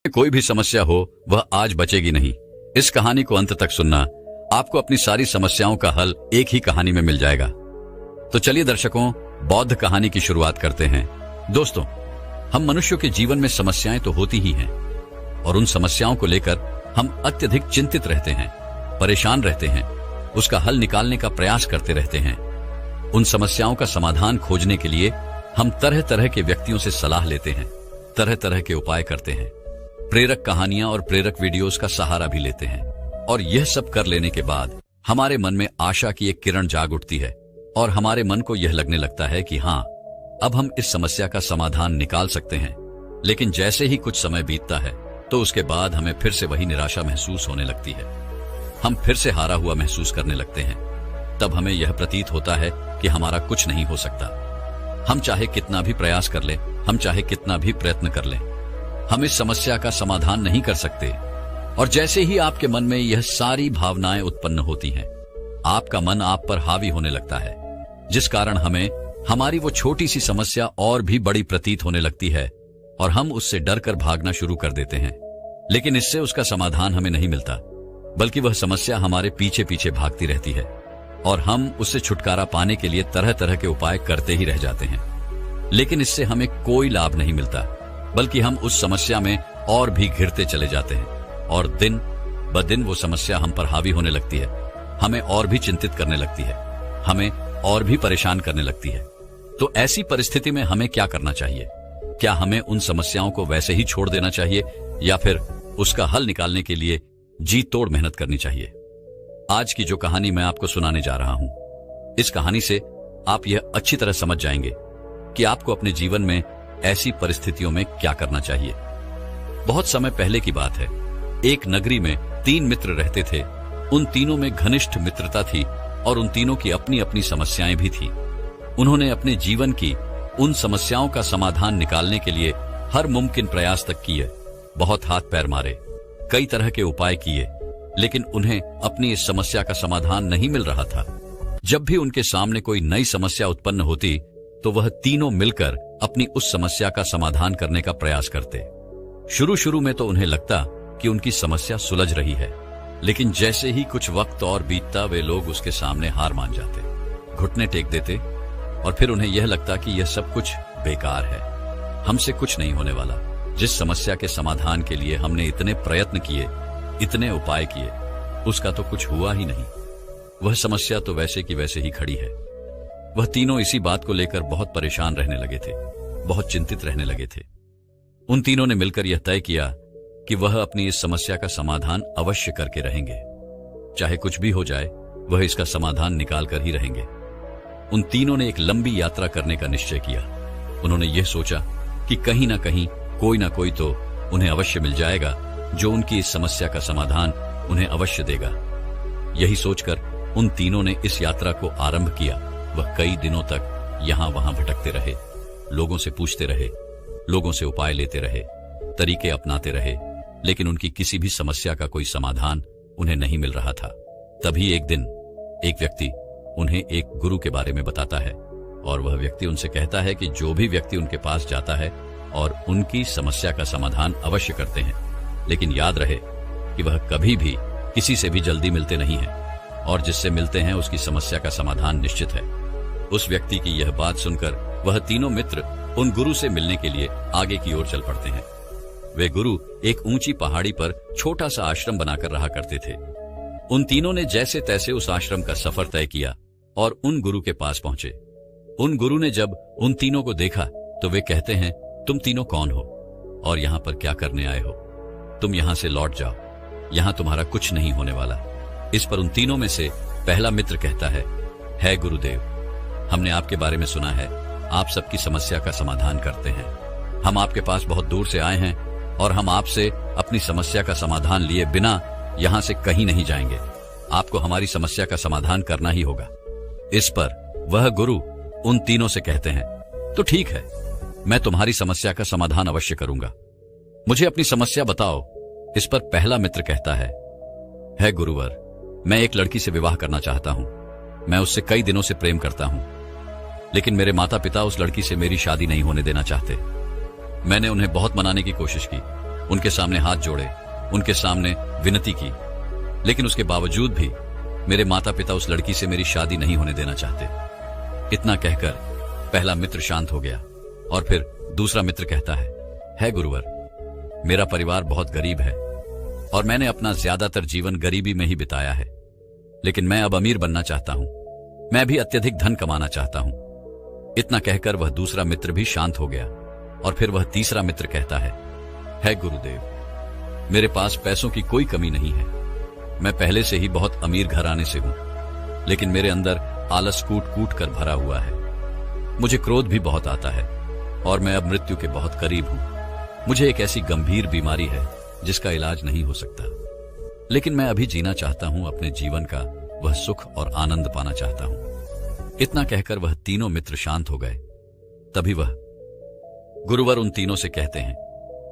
कोई भी समस्या हो वह आज बचेगी नहीं। इस कहानी को अंत तक सुनना, आपको अपनी सारी समस्याओं का हल एक ही कहानी में मिल जाएगा। तो चलिए दर्शकों, बौद्ध कहानी की शुरुआत करते हैं। दोस्तों, हम मनुष्यों के जीवन में समस्याएं तो होती ही हैं और उन समस्याओं को लेकर हम अत्यधिक चिंतित रहते हैं, परेशान रहते हैं, उसका हल निकालने का प्रयास करते रहते हैं। उन समस्याओं का समाधान खोजने के लिए हम तरह तरह के व्यक्तियों से सलाह लेते हैं, तरह तरह के उपाय करते हैं, प्रेरक कहानियां और प्रेरक वीडियोस का सहारा भी लेते हैं। और यह सब कर लेने के बाद हमारे मन में आशा की एक किरण जाग उठती है और हमारे मन को यह लगने लगता है कि हाँ, अब हम इस समस्या का समाधान निकाल सकते हैं। लेकिन जैसे ही कुछ समय बीतता है तो उसके बाद हमें फिर से वही निराशा महसूस होने लगती है। हम फिर से हारा हुआ महसूस करने लगते हैं। तब हमें यह प्रतीत होता है कि हमारा कुछ नहीं हो सकता। हम चाहे कितना भी प्रयास कर लें, हम चाहे कितना भी प्रयत्न कर लें, हम इस समस्या का समाधान नहीं कर सकते। और जैसे ही आपके मन में यह सारी भावनाएं उत्पन्न होती हैं, आपका मन आप पर हावी होने लगता है, जिस कारण हमें हमारी वो छोटी सी समस्या और भी बड़ी प्रतीत होने लगती है और हम उससे डरकर भागना शुरू कर देते हैं। लेकिन इससे उसका समाधान हमें नहीं मिलता, बल्कि वह समस्या हमारे पीछे पीछे भागती रहती है और हम उससे छुटकारा पाने के लिए तरह तरह के उपाय करते ही रह जाते हैं। लेकिन इससे हमें कोई लाभ नहीं मिलता, बल्कि हम उस समस्या में और भी घिरते चले जाते हैं और दिन ब दिन वो समस्या हम पर हावी होने लगती है, हमें और भी चिंतित करने लगती है, हमें और भी परेशान करने लगती है। तो ऐसी परिस्थिति में हमें क्या करना चाहिए? क्या हमें उन समस्याओं को वैसे ही छोड़ देना चाहिए या फिर उसका हल निकालने के लिए जी तोड़ मेहनत करनी चाहिए? आज की जो कहानी मैं आपको सुनाने जा रहा हूं, इस कहानी से आप यह अच्छी तरह समझ जाएंगे कि आपको अपने जीवन में ऐसी परिस्थितियों में क्या करना चाहिए। बहुत समय पहले की बात है। एक नगरी में 3 मित्र रहते थे। उन तीनों में घनिष्ठ मित्रता थी और उन तीनों की अपनी अपनी समस्याएं भी थी। उन्होंने अपने जीवन की उन समस्याओं का समाधान निकालने के लिए हर मुमकिन प्रयास तक किए, बहुत हाथ पैर मारे, कई तरह के उपाय किए, लेकिन उन्हें अपनी इस समस्या का समाधान नहीं मिल रहा था। जब भी उनके सामने कोई नई समस्या उत्पन्न होती तो वह तीनों मिलकर अपनी उस समस्या का समाधान करने का प्रयास करते। शुरू शुरू में तो उन्हें लगता कि उनकी समस्या सुलझ रही है, लेकिन जैसे ही कुछ वक्त और बीतता वे लोग उसके सामने हार मान जाते, घुटने टेक देते और फिर उन्हें यह लगता कि यह सब कुछ बेकार है, हमसे कुछ नहीं होने वाला। जिस समस्या के समाधान के लिए हमने इतने प्रयत्न किए, इतने उपाय किए, उसका तो कुछ हुआ ही नहीं। वह समस्या तो वैसे की वैसे ही खड़ी है। वह तीनों इसी बात को लेकर बहुत परेशान रहने लगे थे, बहुत चिंतित रहने लगे थे। उन तीनों ने मिलकर यह तय किया कि वह अपनी इस समस्या का समाधान अवश्य करके रहेंगे। चाहे कुछ भी हो जाए, वह इसका समाधान निकाल कर ही रहेंगे। उन तीनों ने एक लंबी यात्रा करने का निश्चय किया। उन्होंने यह सोचा कि कहीं ना कहीं कोई ना कोई तो उन्हें अवश्य मिल जाएगा जो उनकी इस समस्या का समाधान उन्हें अवश्य देगा। यही सोचकर उन तीनों ने इस यात्रा को आरंभ किया। वह कई दिनों तक यहां वहां भटकते रहे, लोगों से पूछते रहे, लोगों से उपाय लेते रहे, तरीके अपनाते रहे, लेकिन उनकी किसी भी समस्या का कोई समाधान उन्हें नहीं मिल रहा था। तभी एक दिन एक व्यक्ति उन्हें एक गुरु के बारे में बताता है और वह व्यक्ति उनसे कहता है कि जो भी व्यक्ति उनके पास जाता है और उनकी समस्या का समाधान अवश्य करते हैं, लेकिन याद रहे कि वह कभी भी किसी से भी जल्दी मिलते नहीं हैं और जिससे मिलते हैं उसकी समस्या का समाधान निश्चित है। उस व्यक्ति की यह बात सुनकर वह तीनों मित्र उन गुरु से मिलने के लिए आगे की ओर चल पड़ते हैं। वे गुरु एक ऊंची पहाड़ी पर छोटा सा आश्रम बनाकर रहा करते थे। उन तीनों ने जैसे तैसे उस आश्रम का सफर तय किया और उन गुरु के पास पहुंचे। उन गुरु ने जब उन तीनों को देखा तो वे कहते हैं, तुम तीनों कौन हो और यहाँ पर क्या करने आए हो? तुम यहाँ से लौट जाओ, यहाँ तुम्हारा कुछ नहीं होने वाला। इस पर उन तीनों में से पहला मित्र कहता है गुरुदेव, हमने आपके बारे में सुना है, आप सबकी समस्या का समाधान करते हैं। हम आपके पास बहुत दूर से आए हैं और हम आपसे अपनी समस्या का समाधान लिए बिना यहां से कहीं नहीं जाएंगे। आपको हमारी समस्या का समाधान करना ही होगा। इस पर वह गुरु उन तीनों से कहते हैं, तो ठीक है, मैं तुम्हारी समस्या का समाधान अवश्य करूंगा। मुझे अपनी समस्या बताओ। इस पर पहला मित्र कहता है गुरुवर, मैं एक लड़की से विवाह करना चाहता हूं। मैं उससे कई दिनों से प्रेम करता हूं, लेकिन मेरे माता पिता उस लड़की से मेरी शादी नहीं होने देना चाहते। मैंने उन्हें बहुत मनाने की कोशिश की, उनके सामने हाथ जोड़े, उनके सामने विनती की, लेकिन उसके बावजूद भी मेरे माता पिता उस लड़की से मेरी शादी नहीं होने देना चाहते। इतना कहकर पहला मित्र शांत हो गया और फिर दूसरा मित्र कहता है गुरुवर, मेरा परिवार बहुत गरीब है और मैंने अपना ज्यादातर जीवन गरीबी में ही बिताया है, लेकिन मैं अब अमीर बनना चाहता हूं, मैं भी अत्यधिक धन कमाना चाहता हूं। इतना कहकर वह दूसरा मित्र भी शांत हो गया और फिर वह तीसरा मित्र कहता है गुरुदेव, मेरे पास पैसों की कोई कमी नहीं है, मैं पहले से ही बहुत अमीर घराने से हूं, लेकिन मेरे अंदर आलस कूट कूट कर भरा हुआ है, मुझे क्रोध भी बहुत आता है और मैं अब मृत्यु के बहुत करीब हूं। मुझे एक ऐसी गंभीर बीमारी है जिसका इलाज नहीं हो सकता, लेकिन मैं अभी जीना चाहता हूं, अपने जीवन का वह सुख और आनंद पाना चाहता हूं। इतना कहकर वह तीनों मित्र शांत हो गए। तभी वह गुरुवर उन तीनों से कहते हैं,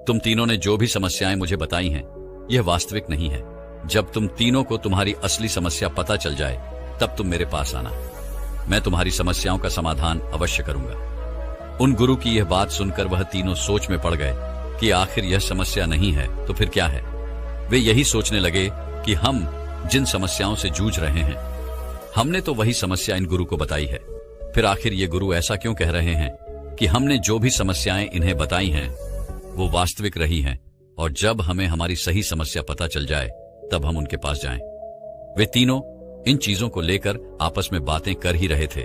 तुम तीनों ने जो भी समस्याएं मुझे बताई हैं, यह वास्तविक नहीं है। जब तुम तीनों को तुम्हारी असली समस्या पता चल जाए, तब तुम मेरे पास आना, मैं तुम्हारी समस्याओं का समाधान अवश्य करूंगा। उन गुरु की यह बात सुनकर वह तीनों सोच में पड़ गए कि आखिर यह समस्या नहीं है तो फिर क्या है। वे यही सोचने लगे कि हम जिन समस्याओं से जूझ रहे हैं, हमने तो वही समस्या इन गुरु को बताई है, फिर आखिर ये गुरु ऐसा क्यों कह रहे हैं कि हमने जो भी समस्याएं इन्हें बताई हैं वो वास्तविक रही हैं, और जब हमें हमारी सही समस्या पता चल जाए तब हम उनके पास जाएं। वे तीनों इन चीजों को लेकर आपस में बातें कर ही रहे थे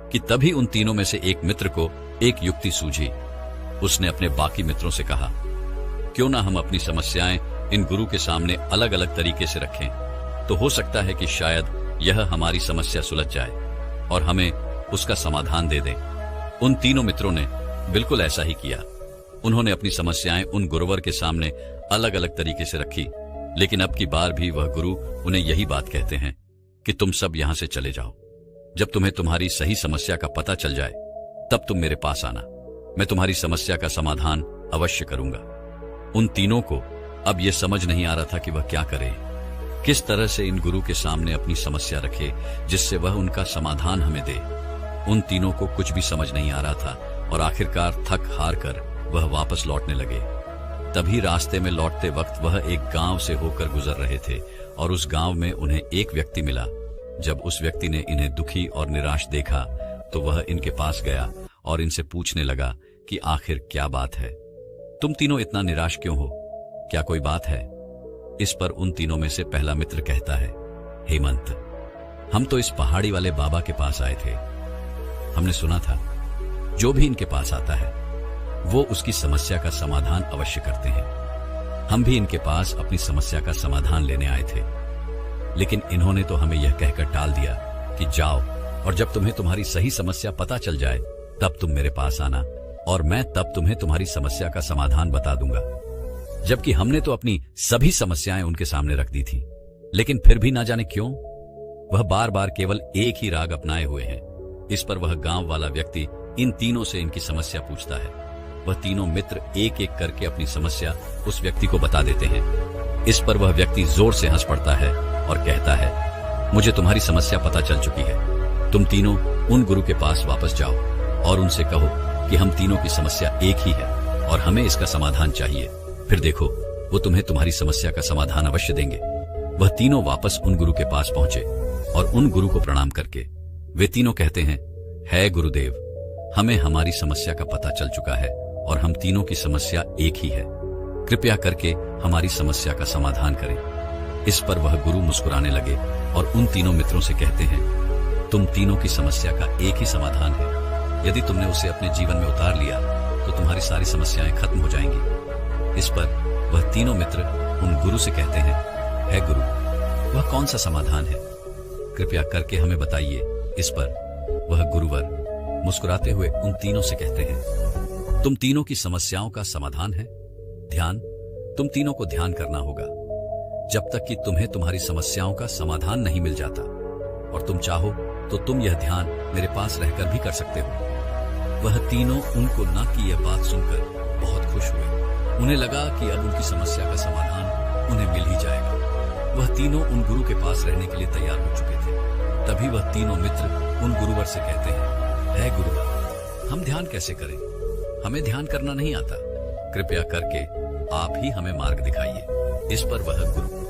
कि तभी उन तीनों में से एक मित्र को एक युक्ति सूझी। उसने अपने बाकी मित्रों से कहा, क्यों ना हम अपनी समस्याएं इन गुरु के सामने अलग अलग तरीके से रखें, तो हो सकता है कि शायद यह हमारी समस्या सुलझ जाए और हमें उसका समाधान दे दे। उन तीनों मित्रों ने बिल्कुल ऐसा ही किया। उन्होंने अपनी समस्याएं उन गुरुवर के सामने अलग अलग तरीके से रखी, लेकिन अब की बार भी वह गुरु उन्हें यही बात कहते हैं कि तुम सब यहां से चले जाओ, जब तुम्हें तुम्हारी सही समस्या का पता चल जाए तब तुम मेरे पास आना, मैं तुम्हारी समस्या का समाधान अवश्य करूंगा। उन तीनों को अब यह समझ नहीं आ रहा था कि वह क्या करे, किस तरह से इन गुरु के सामने अपनी समस्या रखे जिससे वह उनका समाधान हमें दे। उन तीनों को कुछ भी समझ नहीं आ रहा था और आखिरकार थक हार कर वह वापस लौटने लगे। तभी रास्ते में लौटते वक्त वह एक गांव से होकर गुजर रहे थे और उस गांव में उन्हें एक व्यक्ति मिला। जब उस व्यक्ति ने इन्हें दुखी और निराश देखा तो वह इनके पास गया और इनसे पूछने लगा कि आखिर क्या बात है, तुम तीनों इतना निराश क्यों हो, क्या कोई बात है। इस पर उन तीनों में से पहला मित्र कहता है, हेमंत, हम तो इस पहाड़ी वाले बाबा के पास आए थे, हमने सुना था जो भी इनके पास आता है वो उसकी समस्या का समाधान अवश्य करते हैं। हम भी इनके पास अपनी समस्या का समाधान लेने आए थे, लेकिन इन्होंने तो हमें यह कहकर टाल दिया कि जाओ और जब तुम्हें तुम्हारी सही समस्या पता चल जाए तब तुम मेरे पास आना और मैं तब तुम्हें तुम्हारी समस्या का समाधान बता दूंगा। जबकि हमने तो अपनी सभी समस्याएं उनके सामने रख दी थी, लेकिन फिर भी ना जाने क्यों वह बार बार केवल एक ही राग अपनाए हुए हैं। इस पर वह गांव वाला व्यक्ति इन तीनों से इनकी समस्या पूछता है। वह तीनों मित्र एक एक करके अपनी समस्या उस व्यक्ति को बता देते हैं। इस पर वह व्यक्ति जोर से हंस पड़ता है और कहता है, मुझे तुम्हारी समस्या पता चल चुकी है, तुम तीनों उन गुरु के पास वापस जाओ और उनसे कहो कि हम तीनों की समस्या एक ही है और हमें इसका समाधान चाहिए, फिर देखो वो तुम्हें तुम्हारी समस्या का समाधान अवश्य देंगे। वह तीनों वापस उन गुरु के पास पहुंचे और उन गुरु को प्रणाम करके वे तीनों कहते हैं, है गुरुदेव, हमें हमारी समस्या का पता चल चुका है और हम तीनों की समस्या एक ही है, कृपया करके हमारी समस्या का समाधान करें। इस पर वह गुरु मुस्कुराने लगे और उन तीनों मित्रों से कहते हैं, तुम तीनों की समस्या का एक ही समाधान है, यदि तुमने उसे अपने जीवन में उतार लिया तो तुम्हारी सारी समस्याएं खत्म हो जाएंगी। इस पर वह तीनों मित्र उन गुरु से कहते हैं, है गुरु, वह कौन सा समाधान है, कृपया करके हमें बताइए। इस पर वह गुरुवर मुस्कुराते हुए उन तीनों से कहते हैं, तुम तीनों की समस्याओं का समाधान है ध्यान। तुम तीनों को ध्यान करना होगा जब तक कि तुम्हें तुम्हारी समस्याओं का समाधान नहीं मिल जाता, और तुम चाहो तो तुम यह ध्यान मेरे पास रहकर भी कर सकते हो। वह तीनों उनको न की यह बात सुनकर बहुत खुश हुए। उन्हें लगा कि अब उनकी समस्या का समाधान उन्हें मिल ही जाएगा। वह तीनों उन गुरु के पास रहने के लिए तैयार हो चुके थे। तभी वह तीनों मित्र उन गुरुवर से कहते हैं, है गुरुवर, हम ध्यान कैसे करें, हमें ध्यान करना नहीं आता, कृपया करके आप ही हमें मार्ग दिखाइए। इस पर वह गुरु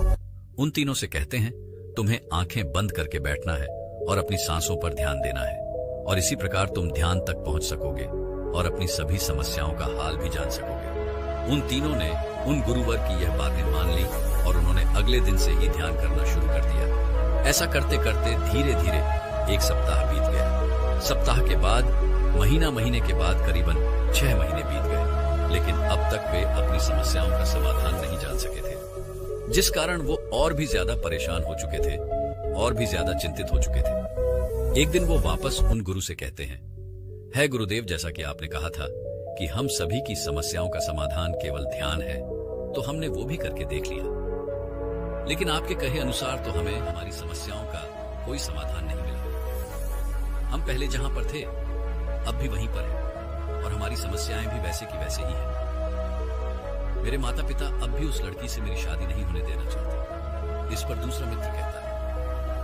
उन तीनों से कहते हैं, तुम्हें आंखें बंद करके बैठना है और अपनी सांसों पर ध्यान देना है, और इसी प्रकार तुम ध्यान तक पहुंच सकोगे और अपनी सभी समस्याओं का हाल भी जान सकोगे। उन तीनों ने उन गुरुवर की यह बातें मान ली और उन्होंने अगले दिन से ही ध्यान करना शुरू कर दिया। ऐसा करते करते धीरे धीरे एक सप्ताह बीत गया। सप्ताह के बाद महीने के बाद करीबन 6 महीने बीत गए, लेकिन अब तक वे अपनी समस्याओं का समाधान नहीं जान सके थे, जिस कारण वो और भी ज्यादा परेशान हो चुके थे और भी ज्यादा चिंतित हो चुके थे। एक दिन वो वापस उन गुरु से कहते हैं, है गुरुदेव, जैसा कि आपने कहा था कि हम सभी की समस्याओं का समाधान केवल ध्यान है, तो हमने वो भी करके देख लिया, लेकिन आपके कहे अनुसार तो हमें हमारी समस्याओं का कोई समाधान नहीं मिला। हम पहले जहां पर थे अब भी वहीं पर हैं और हमारी समस्याएं भी वैसे की वैसे ही हैं। मेरे माता पिता अब भी उस लड़की से मेरी शादी नहीं होने देना चाहते। इस पर दूसरा मित्र कहता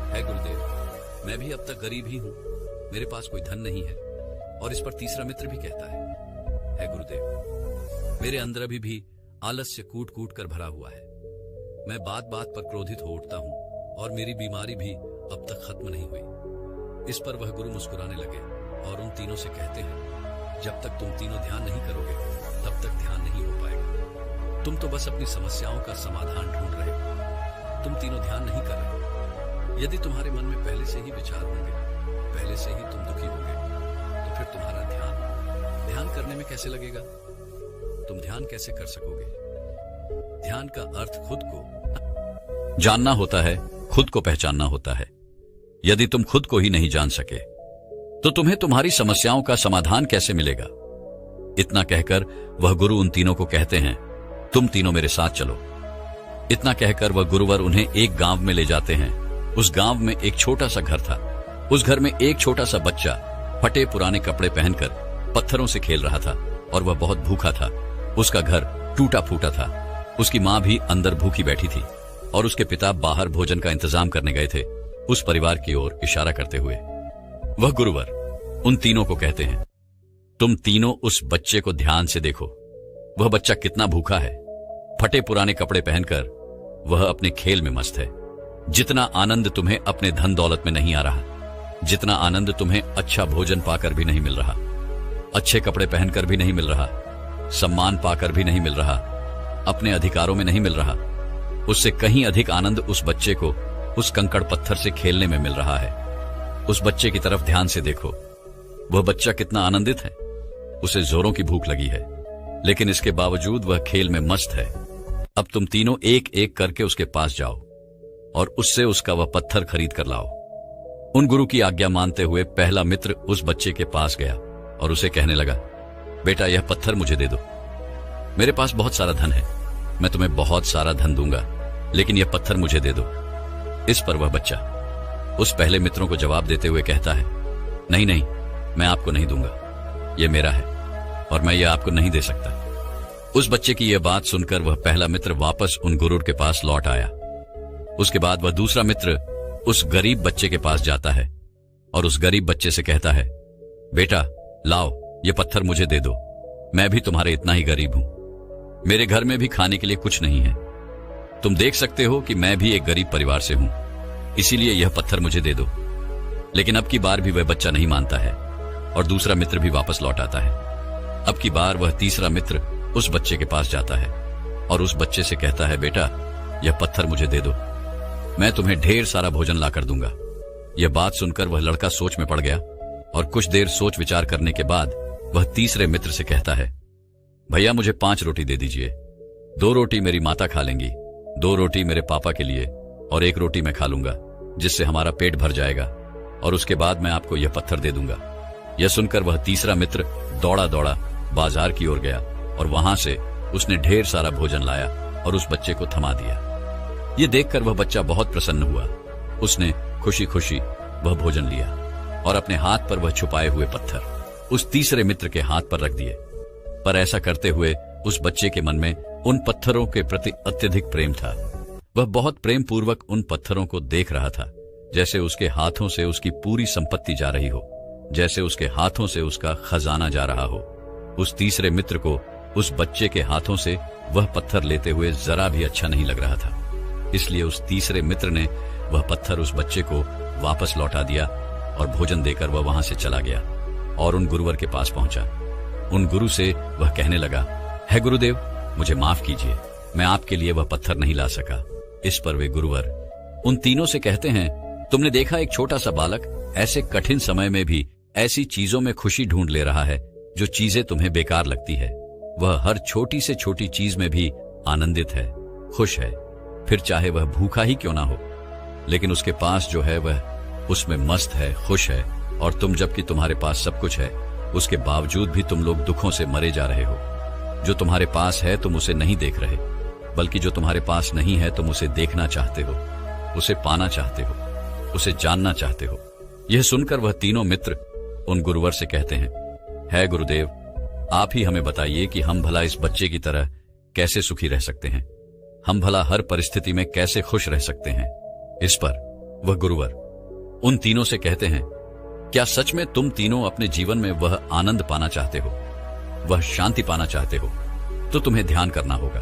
है गुरुदेव, मैं भी अब तक गरीब ही हूं, मेरे पास कोई धन नहीं है। और इस पर तीसरा मित्र भी कहता है गुरुदेव, मेरे अंदर अभी भी आलस्य कूट कूट कर भरा हुआ है, मैं बात बात पर क्रोधित हो उठता हूं और मेरी बीमारी भी अब तक खत्म नहीं हुई। इस पर वह गुरु मुस्कुराने लगे और उन तीनों से कहते हैं, जब तक तुम तीनों ध्यान नहीं करोगे तब तक ध्यान नहीं हो पाएगा। तुम तो बस अपनी समस्याओं का समाधान ढूंढ रहे हो, तुम तीनों ध्यान नहीं कर रहे। यदि तुम्हारे मन में पहले से ही विचार होंगे, पहले से ही तुम दुखी होंगे, तो फिर तुम्हारा ध्यान करने में कैसे लगेगा? तुम ध्यान कैसे कर सकोगे? ध्यान का अर्थ खुद को जानना होता है, खुद को पहचानना होता है। यदि तुम खुद को ही नहीं जान सके तो तुम्हें तुम्हारी समस्याओं का समाधान कैसे मिलेगा? इतना कहकर वह गुरु उन तीनों को कहते हैं, तुम तीनों मेरे साथ चलो। इतना कहकर वह गुरुवर उन्हें एक गांव में ले जाते हैं। उस गांव में एक छोटा सा घर था। उस घर में एक छोटा सा बच्चा फटे पुराने कपड़े पहनकर पत्थरों से खेल रहा था और वह बहुत भूखा था। उसका घर टूटा फूटा था। उसकी मां भी अंदर भूखी बैठी थी और उसके पिता बाहर भोजन का इंतजाम करने गए थे, उस परिवार की ओर इशारा करते हुए। वह गुरुवर उन तीनों को कहते हैं, तुम तीनों उस बच्चे को ध्यान से देखो। वह बच्चा कितना भूखा है, फटे पुराने कपड़े पहनकर वह अपने खेल में मस्त है। जितना आनंद तुम्हें अपने धन दौलत में नहीं आ रहा, जितना आनंद तुम्हें अच्छा भोजन पाकर भी नहीं मिल रहा, अच्छे कपड़े पहनकर भी नहीं मिल रहा, सम्मान पाकर भी नहीं मिल रहा, अपने अधिकारों में नहीं मिल रहा, उससे कहीं अधिक आनंद उस बच्चे को उस कंकड़ पत्थर से खेलने में मिल रहा है। उस बच्चे की तरफ ध्यान से देखो। वह बच्चा कितना आनंदित है। उसे जोरों की भूख लगी है, लेकिन इसके बावजूद वह खेल में मस्त है। अब तुम तीनों एक एक करके उसके पास जाओ और उससे उसका वह पत्थर खरीद कर लाओ। उन गुरु की आज्ञा मानते हुए पहला मित्र उस बच्चे के पास गया और उसे कहने लगा, बेटा यह पत्थर मुझे दे दो। मेरे पास बहुत सारा धन है, मैं तुम्हें बहुत सारा धन दूंगा, लेकिन यह पत्थर मुझे दे दो। इस पर वह बच्चा उस पहले मित्रों को जवाब देते हुए कहता है, नहीं नहीं, मैं आपको नहीं दूंगा, यह मेरा है और मैं यह आपको नहीं दे सकता। उस बच्चे की यह बात सुनकर वह पहला मित्र वापस उन गुरु के पास लौट आया। उसके बाद वह दूसरा मित्र उस गरीब बच्चे के पास जाता है और उस गरीब बच्चे से कहता है, बेटा लाओ, यह पत्थर मुझे दे दो, मैं भी तुम्हारे इतना ही गरीब हूं, मेरे घर में भी खाने के लिए कुछ नहीं है। तुम देख सकते हो कि मैं भी एक गरीब परिवार से हूं, इसीलिए यह पत्थर मुझे दे दो। लेकिन अब की बार भी वह बच्चा नहीं मानता है और दूसरा मित्र भी वापस लौट आता है। अब की बार वह तीसरा मित्र उस बच्चे के पास जाता है और उस बच्चे से कहता है, बेटा यह पत्थर मुझे दे दो, मैं तुम्हें ढेर सारा भोजन लाकर दूंगा। यह बात सुनकर वह लड़का सोच में पड़ गया और कुछ देर सोच विचार करने के बाद वह तीसरे मित्र से कहता है, भैया मुझे 5 रोटी दे दीजिए। 2 रोटी मेरी माता खा लेंगी, 2 रोटी मेरे पापा के लिए और 1 रोटी मैं खा लूंगा, जिससे हमारा पेट भर जाएगा और उसके बाद मैं आपको यह पत्थर दे दूंगा। यह सुनकर वह तीसरा मित्र दौड़ा दौड़ा बाजार की ओर गया और वहां से उसने ढेर सारा भोजन लाया और उस बच्चे को थमा दिया। यह देखकर वह बच्चा बहुत प्रसन्न हुआ। उसने खुशी खुशी वह भोजन लिया और अपने हाथ पर वह छुपाए हुए पत्थर उस तीसरे मित्र के हाथ पर रख दिए। पर ऐसा करते हुए उस बच्चे के मन में उन पत्थरों के प्रति अत्यधिक प्रेम था। वह बहुत प्रेम पूर्वक उन पत्थरों को देख रहा था, जैसे उसके हाथों से उसकी पूरी संपत्ति जा रही हो, जैसे उसके हाथों से उसका खजाना जा रहा हो। उस तीसरे मित्र को उस बच्चे के हाथों से वह पत्थर लेते हुए जरा भी अच्छा नहीं लग रहा था। इसलिए उस तीसरे मित्र ने वह पत्थर उस बच्चे को वापस लौटा दिया और भोजन देकर वह वहां से चला गया और उन गुरुवर के पास पहुंचा। उन गुरु से वह कहने लगा, है गुरुदेव, मुझे माफ कीजिए, मैं आपके लिए वह पत्थर नहीं ला सका। इस पर वे गुरुवर उन तीनों से कहते हैं, तुमने देखा एक छोटा सा बालक ऐसे कठिन समय में भी ऐसी चीजों में खुशी ढूंढ ले रहा है जो चीजें तुम्हें बेकार लगती है। वह हर छोटी से छोटी चीज में भी आनंदित है, खुश है, फिर चाहे वह भूखा ही क्यों ना हो, लेकिन उसके पास जो है वह उसमें मस्त है, खुश है। और तुम, जबकि तुम्हारे पास सब कुछ है, उसके बावजूद भी तुम लोग दुखों से मरे जा रहे हो। जो तुम्हारे पास है तुम उसे नहीं देख रहे, बल्कि जो तुम्हारे पास नहीं है तुम उसे देखना चाहते हो, उसे पाना चाहते हो, उसे जानना चाहते हो। यह सुनकर वह तीनों मित्र उन गुरुवर से कहते हैं, है गुरुदेव, आप ही हमें बताइए कि हम भला इस बच्चे की तरह कैसे सुखी रह सकते हैं, हम भला हर परिस्थिति में कैसे खुश रह सकते हैं। इस पर वह गुरुवर उन तीनों से कहते हैं, क्या सच में तुम तीनों अपने जीवन में वह आनंद पाना चाहते हो, वह शांति पाना चाहते हो, तो तुम्हें ध्यान करना होगा,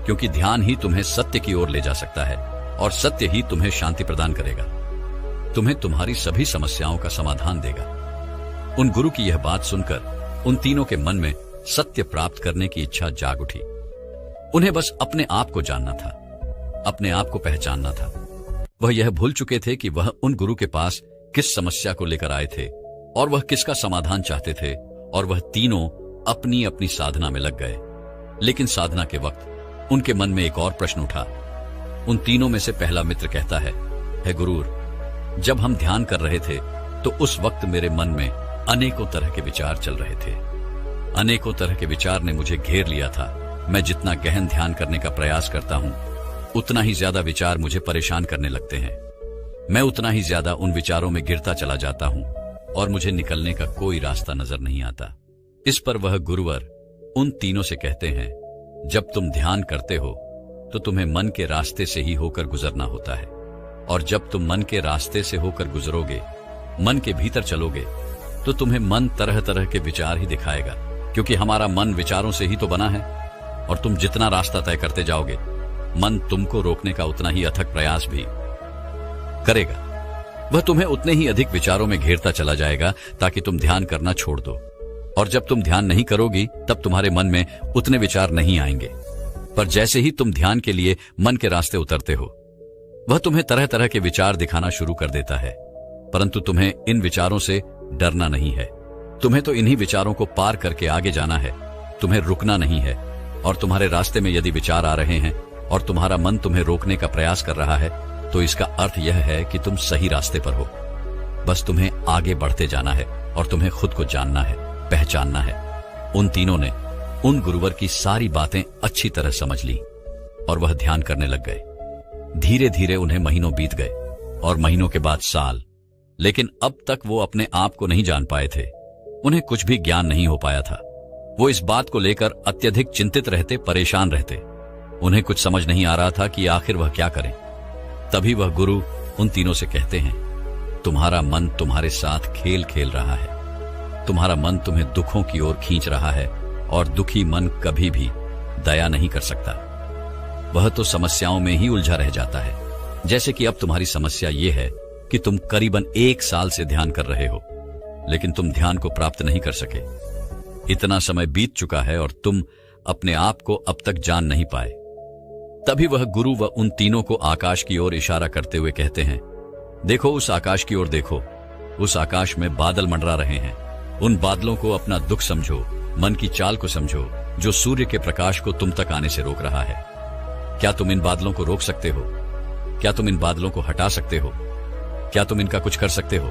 क्योंकि ध्यान ही तुम्हें सत्य की ओर ले जा सकता है और सत्य ही तुम्हें शांति प्रदान करेगा, तुम्हें तुम्हारी सभी समस्याओं का समाधान देगा। उन गुरु की यह बात सुनकर उन तीनों के मन में सत्य प्राप्त करने की इच्छा जाग उठी। उन्हें बस अपने आप को जानना था, अपने आप को पहचानना था। वह यह भूल चुके थे कि वह उन गुरु के पास किस समस्या को लेकर आए थे और वह किसका समाधान चाहते थे, और वह तीनों अपनी अपनी साधना में लग गए। लेकिन साधना के वक्त उनके मन में एक और प्रश्न उठा। उन तीनों में से पहला मित्र कहता है गुरुर, जब हम ध्यान कर रहे थे तो उस वक्त मेरे मन में अनेकों तरह के विचार चल रहे थे। अनेकों तरह के विचार ने मुझे घेर लिया था। मैं जितना गहन ध्यान करने का प्रयास करता हूं, उतना ही ज्यादा विचार मुझे परेशान करने लगते हैं। मैं उतना ही ज्यादा उन विचारों में गिरता चला जाता हूं और मुझे निकलने का कोई रास्ता नजर नहीं आता। इस पर वह गुरुवर उन तीनों से कहते हैं, जब तुम ध्यान करते हो तो तुम्हें मन के रास्ते से ही होकर गुजरना होता है, और जब तुम मन के रास्ते से होकर गुजरोगे, मन के भीतर चलोगे, तो तुम्हें मन तरह तरह के विचार ही दिखाएगा, क्योंकि हमारा मन विचारों से ही तो बना है। और तुम जितना रास्ता तय करते जाओगे, मन तुमको रोकने का उतना ही अथक प्रयास भी करेगा। वह तुम्हें उतने ही अधिक विचारों में घेरता चला जाएगा ताकि तुम ध्यान करना छोड़ दो। और जब तुम ध्यान नहीं करोगी तब तुम्हारे मन में उतने विचार नहीं आएंगे। पर जैसे ही तुम ध्यान के लिए मन के रास्ते उतरते हो, वह तुम्हें तरह तरह के विचार दिखाना शुरू कर देता है। परंतु तुम्हें इन विचारों से डरना नहीं है। तुम्हें तो इन्हीं विचारों को पार करके आगे जाना है, तुम्हें रुकना नहीं है। और तुम्हारे रास्ते में यदि विचार आ रहे हैं और तुम्हारा मन तुम्हें रोकने का प्रयास कर रहा है, तो इसका अर्थ यह है कि तुम सही रास्ते पर हो। बस तुम्हें आगे बढ़ते जाना है और तुम्हें खुद को जानना है, पहचानना है। उन तीनों ने उन गुरुवर की सारी बातें अच्छी तरह समझ ली और वह ध्यान करने लग गए। धीरे धीरे उन्हें महीनों बीत गए और महीनों के बाद साल। लेकिन अब तक वो अपने आप को नहीं जान पाए थे। उन्हें कुछ भी ज्ञान नहीं हो पाया था। वो इस बात को लेकर अत्यधिक चिंतित रहते, परेशान रहते। उन्हें कुछ समझ नहीं आ रहा था कि आखिर वह क्या करें। तभी वह गुरु उन तीनों से कहते हैं, तुम्हारा मन तुम्हारे साथ खेल खेल रहा है। तुम्हारा मन तुम्हें दुखों की ओर खींच रहा है, और दुखी मन कभी भी दया नहीं कर सकता। वह तो समस्याओं में ही उलझा रह जाता है। जैसे कि अब तुम्हारी समस्या ये है कि तुम करीबन 1 साल से ध्यान कर रहे हो, लेकिन तुम ध्यान को प्राप्त नहीं कर सके। इतना समय बीत चुका है और तुम अपने आप को अब तक जान नहीं पाए। तभी वह गुरु व उन तीनों को आकाश की ओर इशारा करते हुए कहते हैं, देखो, उस आकाश की ओर देखो। उस आकाश में बादल मंडरा रहे हैं। उन बादलों को अपना दुख समझो, मन की चाल को समझो, जो सूर्य के प्रकाश को तुम तक आने से रोक रहा है। क्या तुम इन बादलों को रोक सकते हो? क्या तुम इन बादलों को हटा सकते हो? क्या तुम इनका कुछ कर सकते हो?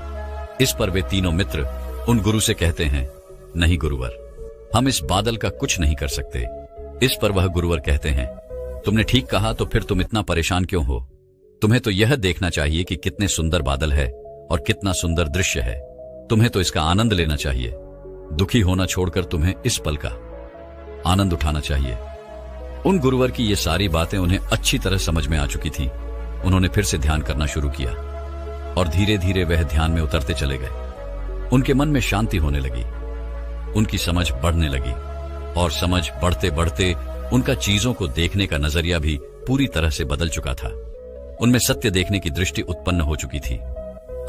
इस पर वे तीनों मित्र उन गुरु से कहते हैं, नहीं गुरुवर, हम इस बादल का कुछ नहीं कर सकते। इस पर वह गुरुवर कहते हैं, तुमने ठीक कहा, तो फिर तुम इतना परेशान क्यों हो? तुम्हें तो यह देखना चाहिए कि कितने सुंदर बादल है और कितना सुंदर दृश्य है। तुम्हें तो इसका आनंद लेना चाहिए। दुखी होना छोड़कर तुम्हें इस पल का आनंद उठाना चाहिए। उन गुरुवर की ये सारी बातें उन्हें अच्छी तरह समझ में आ चुकी थी। उन्होंने फिर से ध्यान करना शुरू किया और धीरे धीरे वह ध्यान में उतरते चले गए। उनके मन में शांति होने लगी, उनकी समझ बढ़ने लगी और समझ बढ़ते बढ़ते उनका चीजों को देखने का नजरिया भी पूरी तरह से बदल चुका था। उनमें सत्य देखने की दृष्टि उत्पन्न हो चुकी थी।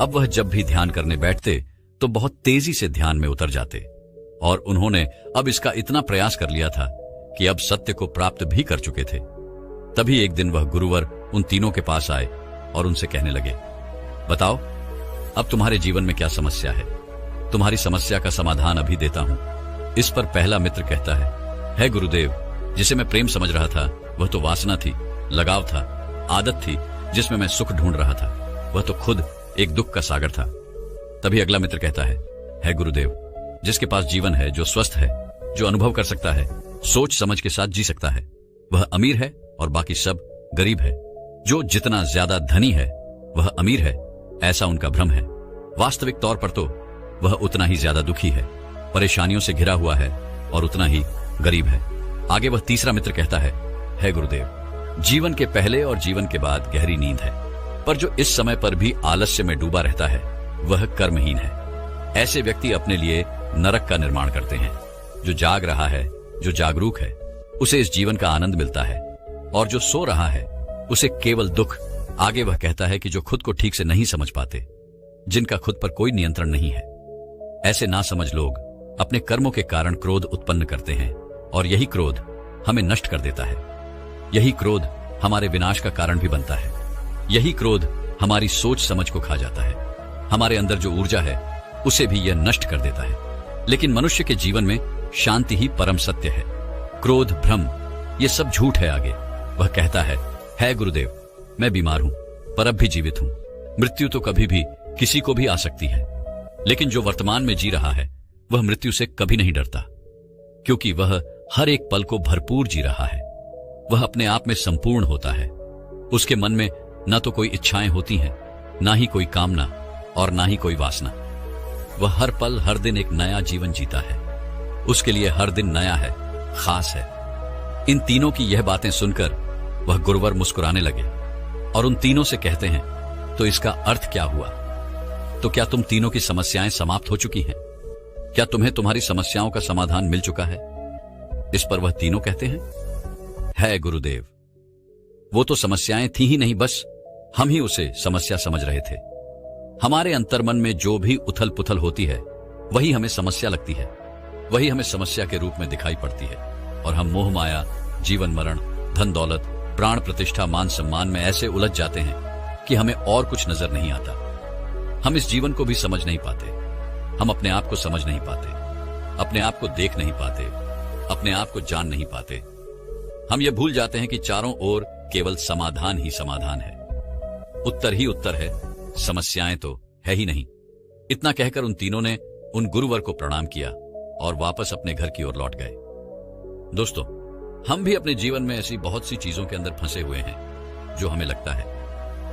अब वह जब भी ध्यान करने बैठते तो बहुत तेजी से ध्यान में उतर जाते, और उन्होंने अब इसका इतना प्रयास कर लिया था कि अब सत्य को प्राप्त भी कर चुके थे। तभी एक दिन वह गुरुवर उन तीनों के पास आए और उनसे कहने लगे, बताओ अब तुम्हारे जीवन में क्या समस्या है? तुम्हारी समस्या का समाधान अभी देता हूं। इस पर पहला मित्र कहता है गुरुदेव, जिसे मैं प्रेम समझ रहा था वह तो वासना थी, लगाव था, आदत थी जिसमें मैं सुख ढूंढ रहा था, वह तो खुद एक दुख का सागर था। तभी अगला मित्र कहता है गुरुदेव, जिसके पास जीवन है, जो स्वस्थ है, जो अनुभव कर सकता है, सोच समझ के साथ जी सकता है, वह अमीर है और बाकी सब गरीब है। जो जितना ज्यादा धनी है वह अमीर है, ऐसा उनका भ्रम है। वास्तविक तौर पर तो वह उतना ही ज्यादा दुखी है, परेशानियों से घिरा हुआ है और उतना ही गरीब है। आगे वह तीसरा मित्र कहता है गुरुदेव, जीवन के पहले और जीवन के बाद गहरी नींद है, पर जो इस समय पर भी आलस्य में डूबा रहता है वह कर्महीन है। ऐसे व्यक्ति अपने लिए नरक का निर्माण करते हैं। जो जाग रहा है, जो जागरूक है, उसे इस जीवन का आनंद मिलता है, और जो सो रहा है उसे केवल दुख। आगे वह कहता है कि जो खुद को ठीक से नहीं समझ पाते, जिनका खुद पर कोई नियंत्रण नहीं है, ऐसे नासमझ लोग अपने कर्मों के कारण क्रोध उत्पन्न करते हैं, और यही क्रोध हमें नष्ट कर देता है। यही क्रोध हमारे विनाश का कारण भी बनता है। यही क्रोध हमारी सोच समझ को खा जाता है। हमारे अंदर जो ऊर्जा है उसे भी यह नष्ट कर देता है। लेकिन मनुष्य के जीवन में शांति ही परम सत्य है। क्रोध, भ्रम, ये सब झूठ है। आगे वह कहता है गुरुदेव, मैं बीमार हूं पर अब भी जीवित हूं। मृत्यु तो कभी भी किसी को भी आ सकती है, लेकिन जो वर्तमान में जी रहा है वह मृत्यु से कभी नहीं डरता, क्योंकि वह हर एक पल को भरपूर जी रहा है। वह अपने आप में संपूर्ण होता है। उसके मन में न तो कोई इच्छाएं होती हैं, ना ही कोई कामना और ना ही कोई वासना। वह हर पल हर दिन एक नया जीवन जीता है। उसके लिए हर दिन नया है, खास है। इन तीनों की यह बातें सुनकर वह गुरुवर मुस्कुराने लगे और उन तीनों से कहते हैं, तो इसका अर्थ क्या हुआ? तो क्या तुम तीनों की समस्याएं समाप्त हो चुकी हैं? क्या तुम्हें तुम्हारी समस्याओं का समाधान मिल चुका है? इस पर वह तीनों कहते हैं गुरुदेव, वो तो समस्याएं थी ही नहीं, बस हम ही उसे समस्या समझ रहे थे। हमारे अंतर्मन में जो भी उथल पुथल होती है वही हमें समस्या लगती है, वही हमें समस्या के रूप में दिखाई पड़ती है, और हम मोह माया, जीवन मरण, धन दौलत, प्राण प्रतिष्ठा, मान सम्मान में ऐसे उलझ जाते हैं कि हमें और कुछ नजर नहीं आता। हम इस जीवन को भी समझ नहीं पाते। हम अपने आप को समझ नहीं पाते, अपने आप को देख नहीं पाते, अपने आप को जान नहीं पाते। हम ये भूल जाते हैं कि चारों ओर केवल समाधान ही समाधान है, उत्तर ही उत्तर है, समस्याएं तो है ही नहीं। इतना कहकर उन तीनों ने उन गुरुवर को प्रणाम किया और वापस अपने घर की ओर लौट गए। दोस्तों, हम भी अपने जीवन में ऐसी बहुत सी चीजों के अंदर फंसे हुए हैं जो हमें लगता है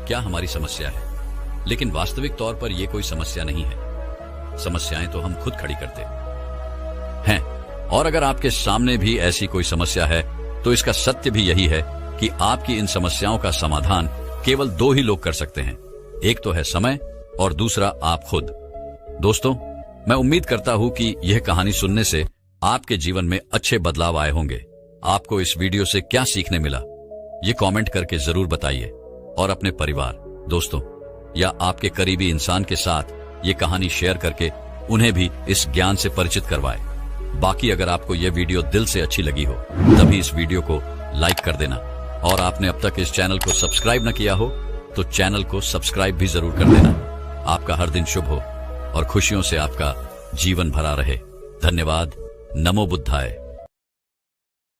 क्या हमारी समस्या है, लेकिन वास्तविक तौर पर यह कोई समस्या नहीं है। समस्याएं तो हम खुद खड़ी करते हैं। और अगर आपके सामने भी ऐसी कोई समस्या है तो इसका सत्य भी यही है कि आपकी इन समस्याओं का समाधान केवल दो ही लोग कर सकते हैं। एक तो है समय और दूसरा आप खुद। दोस्तों, मैं उम्मीद करता हूं कि यह कहानी सुनने से आपके जीवन में अच्छे बदलाव आए होंगे। आपको इस वीडियो से क्या सीखने मिला, ये कमेंट करके जरूर बताइए, और अपने परिवार, दोस्तों या आपके करीबी इंसान के साथ ये कहानी शेयर करके उन्हें भी इस ज्ञान से परिचित करवाएं। बाकी अगर आपको यह वीडियो दिल से अच्छी लगी हो तभी इस वीडियो को लाइक कर देना, और आपने अब तक इस चैनल को सब्सक्राइब न किया हो तो चैनल को सब्सक्राइब भी जरूर कर देना। आपका हर दिन शुभ हो और खुशियों से आपका जीवन भरा रहे। धन्यवाद। नमो बुद्धाय।